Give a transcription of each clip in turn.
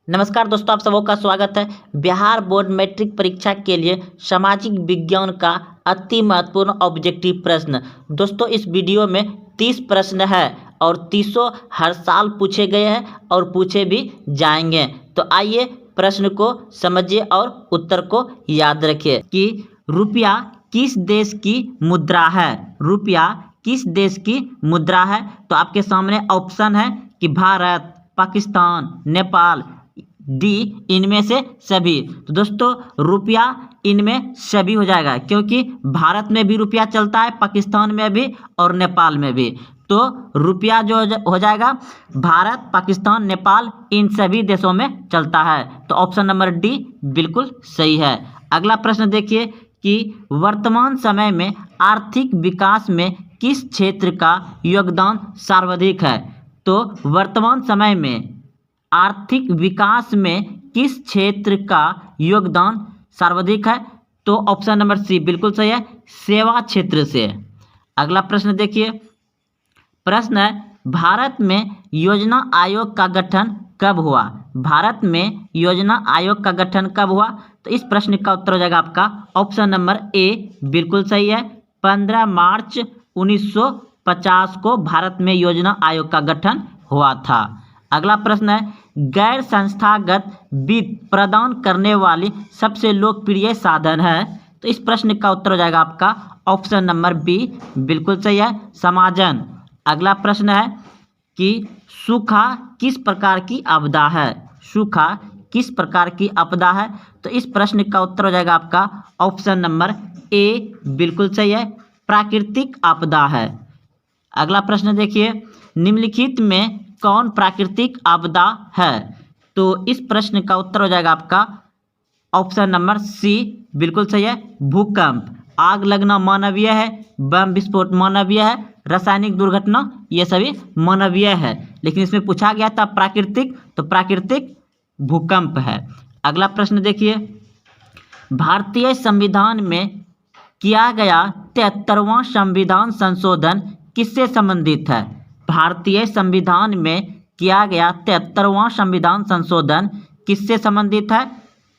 नमस्कार दोस्तों, आप सबों का स्वागत है। बिहार बोर्ड मैट्रिक परीक्षा के लिए सामाजिक विज्ञान का अति महत्वपूर्ण ऑब्जेक्टिव प्रश्न। दोस्तों, इस वीडियो में 30 प्रश्न है और 30 हर साल पूछे गए हैं और पूछे भी जाएंगे। तो आइए प्रश्न को समझिए और उत्तर को याद रखिए कि रुपया किस देश की मुद्रा है। रुपया किस देश की मुद्रा है? तो आपके सामने ऑप्शन है कि भारत, पाकिस्तान, नेपाल, डी इनमें से सभी। तो दोस्तों, रुपया इनमें सभी हो जाएगा, क्योंकि भारत में भी रुपया चलता है, पाकिस्तान में भी और नेपाल में भी। तो रुपया जो हो जाएगा भारत, पाकिस्तान, नेपाल इन सभी देशों में चलता है। तो ऑप्शन नंबर डी बिल्कुल सही है। अगला प्रश्न देखिए कि वर्तमान समय में आर्थिक विकास में किस क्षेत्र का योगदान सर्वाधिक है। तो वर्तमान समय में आर्थिक विकास में किस क्षेत्र का योगदान सर्वाधिक है? तो ऑप्शन नंबर सी बिल्कुल सही है, सेवा क्षेत्र से। अगला प्रश्न देखिए, प्रश्न है भारत में योजना आयोग का गठन कब हुआ। भारत में योजना आयोग का गठन कब हुआ? तो इस प्रश्न का उत्तर हो जाएगा आपका ऑप्शन नंबर ए बिल्कुल सही है। 15 मार्च 1950 को भारत में योजना आयोग का गठन हुआ था। अगला प्रश्न है गैर संस्थागत वित्त प्रदान करने वाली सबसे लोकप्रिय साधन है। तो इस प्रश्न का उत्तर हो जाएगा आपका ऑप्शन नंबर बी बिल्कुल सही है, समाजन। अगला प्रश्न है कि सूखा किस प्रकार की आपदा है। सूखा किस प्रकार की आपदा है? तो इस प्रश्न का उत्तर हो जाएगा आपका ऑप्शन नंबर ए बिल्कुल सही है, प्राकृतिक आपदा है। अगला प्रश्न देखिए, निम्नलिखित में कौन प्राकृतिक आपदा है? तो इस प्रश्न का उत्तर हो जाएगा आपका ऑप्शन नंबर सी बिल्कुल सही है, भूकंप। आग लगना मानवीय है, बम विस्फोट मानवीय है, रासायनिक दुर्घटना ये सभी मानवीय है, लेकिन इसमें पूछा गया था प्राकृतिक, तो प्राकृतिक भूकंप है। अगला प्रश्न देखिए, भारतीय संविधान में किया गया 73वां संविधान संशोधन किससे संबंधित है। भारतीय संविधान में किया गया 73वां संविधान संशोधन किससे संबंधित है?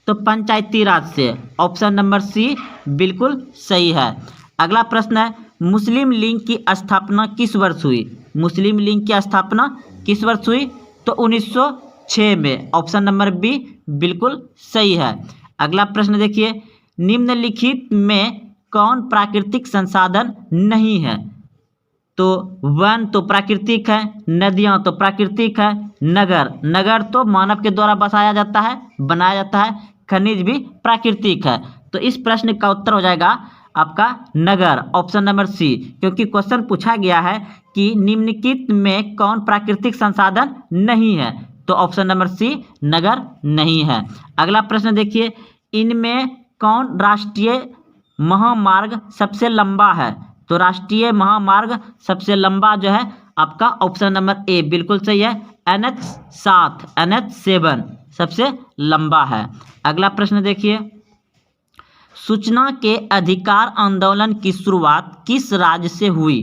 तो पंचायती राज से। ऑप्शन नंबर सी बिल्कुल सही है। अगला प्रश्न है मुस्लिम लीग की स्थापना किस वर्ष हुई। मुस्लिम लीग की स्थापना किस वर्ष हुई? तो 1906 में। ऑप्शन नंबर बी बिल्कुल सही है। अगला प्रश्न देखिए, निम्नलिखित में कौन प्राकृतिक संसाधन नहीं है। तो वन तो प्राकृतिक है, नदियाँ तो प्राकृतिक है, नगर तो मानव के द्वारा बसाया जाता है, बनाया जाता है, खनिज भी प्राकृतिक है। तो इस प्रश्न का उत्तर हो जाएगा आपका नगर, ऑप्शन नंबर सी, क्योंकि क्वेश्चन पूछा गया है कि निम्नलिखित में कौन प्राकृतिक संसाधन नहीं है। तो ऑप्शन नंबर सी नगर नहीं है। अगला प्रश्न देखिए, इनमें कौन राष्ट्रीय महामार्ग सबसे लंबा है। तो राष्ट्रीय महामार्ग सबसे लंबा जो है आपका ऑप्शन नंबर ए बिल्कुल सही है, NH7 NH7 सबसे लंबा है। अगला प्रश्न देखिए, सूचना के अधिकार आंदोलन की शुरुआत किस राज्य से हुई।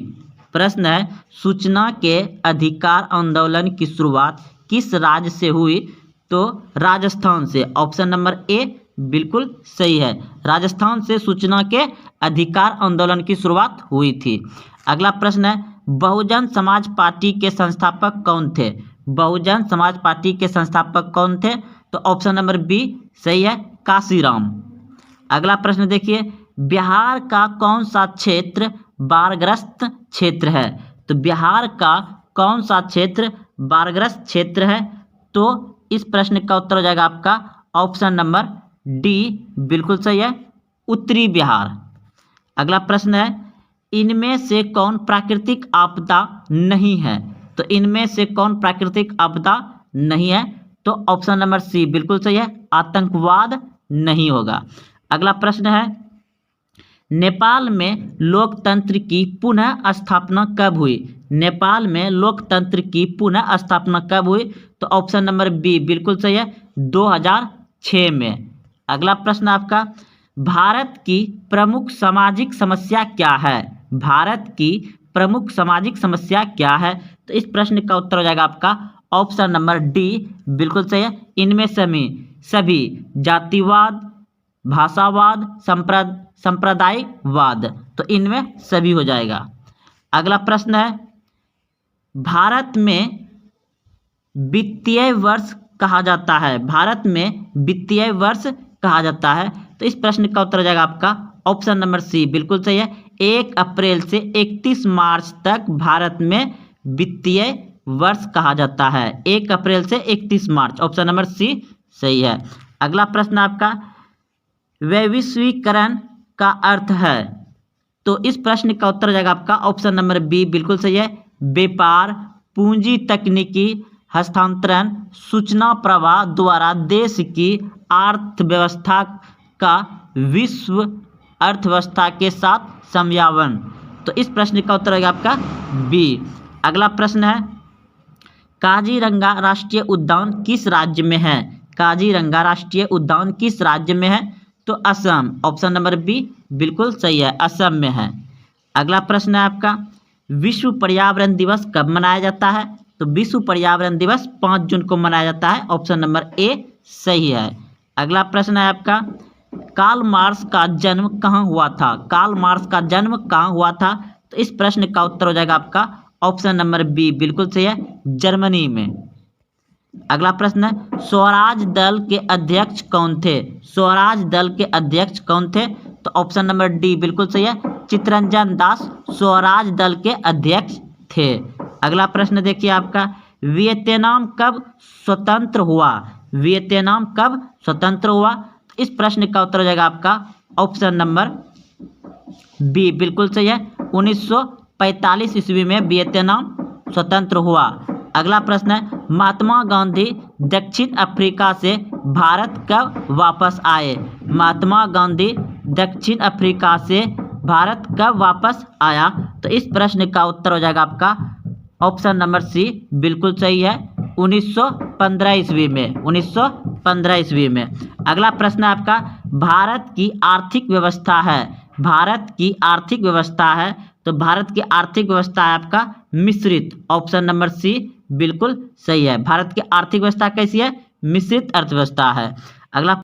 प्रश्न है सूचना के अधिकार आंदोलन की शुरुआत किस राज्य से हुई। तो राजस्थान से। ऑप्शन नंबर ए बिल्कुल सही है, राजस्थान से सूचना के अधिकार आंदोलन की शुरुआत हुई थी। अगला प्रश्न है बहुजन समाज पार्टी के संस्थापक कौन थे। बहुजन समाज पार्टी के संस्थापक कौन थे? तो ऑप्शन नंबर बी सही है, काशीराम। अगला प्रश्न देखिए, बिहार का कौन सा क्षेत्र बाढ़ग्रस्त क्षेत्र है। तो बिहार का कौन सा क्षेत्र बाढ़ग्रस्त क्षेत्र है? तो इस प्रश्न का उत्तर हो जाएगा आपका ऑप्शन नंबर डी बिल्कुल सही है, उत्तरी बिहार। अगला प्रश्न है इनमें से कौन प्राकृतिक आपदा नहीं है। तो इनमें से कौन प्राकृतिक आपदा नहीं है? तो ऑप्शन नंबर सी बिल्कुल सही है, आतंकवाद नहीं होगा। अगला प्रश्न है नेपाल में लोकतंत्र की पुनः स्थापना कब हुई। नेपाल में लोकतंत्र की पुनः स्थापना कब हुई? तो ऑप्शन नंबर बी बिल्कुल सही है, 2006 में। अगला प्रश्न आपका भारत की प्रमुख सामाजिक समस्या क्या है। भारत की प्रमुख सामाजिक समस्या क्या है? तो इस प्रश्न का उत्तर हो जाएगा आपका ऑप्शन नंबर डी बिल्कुल सही है। इनमें सभी जातिवाद, भाषावाद, संप्रदायवाद, तो इनमें सभी हो जाएगा। अगला प्रश्न है, भारत में वित्तीय वर्ष कहा जाता है, भारत में वित्तीय वर्ष कहा जाता है, तो इस प्रश्न का उत्तर हो जाएगा आपका ऑप्शन नंबर सी बिल्कुल सही है। 1 अप्रैल से 31 मार्च तक भारत में वित्तीय वर्ष कहा जाता है। 1 अप्रैल से 31 मार्च, ऑप्शन नंबर सी सही है। अगला प्रश्न आपका, वैश्वीकरण का अर्थ है, तो इस प्रश्न का उत्तर हो जाएगा आपका ऑप्शन नंबर बी बिल्कुल सही है। व्यापार, पूंजी, तकनीकी हस्तांतरण, सूचना प्रवाह द्वारा देश की अर्थव्यवस्था का विश्व अर्थव्यवस्था के साथ समन्वय, तो इस प्रश्न का उत्तर होगा आपका बी। अगला प्रश्न है, काजीरंगा राष्ट्रीय उद्यान किस राज्य में है, काजीरंगा राष्ट्रीय उद्यान किस राज्य में है, तो असम, ऑप्शन नंबर बी बिल्कुल सही है, असम में है। अगला प्रश्न है आपका, विश्व पर्यावरण दिवस कब मनाया जाता है, तो विश्व पर्यावरण दिवस 5 जून को मनाया जाता है, ऑप्शन नंबर ए सही है। अगला प्रश्न है आपका, कार्ल मार्क्स का जन्म कहाँ हुआ था, कार्ल मार्क्स का जन्म कहाँ हुआ था, तो इस प्रश्न का उत्तर हो जाएगा आपका ऑप्शन नंबर बी बिल्कुल सही है, जर्मनी में। अगला प्रश्न है, स्वराज दल के अध्यक्ष कौन थे, स्वराज दल के अध्यक्ष कौन थे, तो ऑप्शन नंबर डी बिल्कुल सही है, चित्तरंजन दास स्वराज दल के अध्यक्ष थे। अगला प्रश्न देखिए आपका, वियतनाम कब स्वतंत्र हुआ, वियतनाम कब स्वतंत्र हुआ, तो इस प्रश्न का उत्तर हो जाएगा आपका ऑप्शन नंबर बी बिल्कुल सही है, 1945 ईस्वी में वियतनाम स्वतंत्र हुआ। अगला प्रश्न है, महात्मा गांधी दक्षिण अफ्रीका से भारत कब वापस आए, महात्मा गांधी दक्षिण अफ्रीका से भारत कब वापस आया, तो इस प्रश्न का उत्तर हो जाएगा आपका ऑप्शन नंबर सी बिल्कुल सही है, 1915 ईस्वी में, 1915 ईस्वी में। अगला प्रश्न है आपका, भारत की आर्थिक व्यवस्था है, भारत की आर्थिक व्यवस्था है, तो भारत की आर्थिक व्यवस्था है आपका मिश्रित, ऑप्शन नंबर सी बिल्कुल सही है। भारत की आर्थिक व्यवस्था कैसी है, मिश्रित अर्थव्यवस्था है। अगला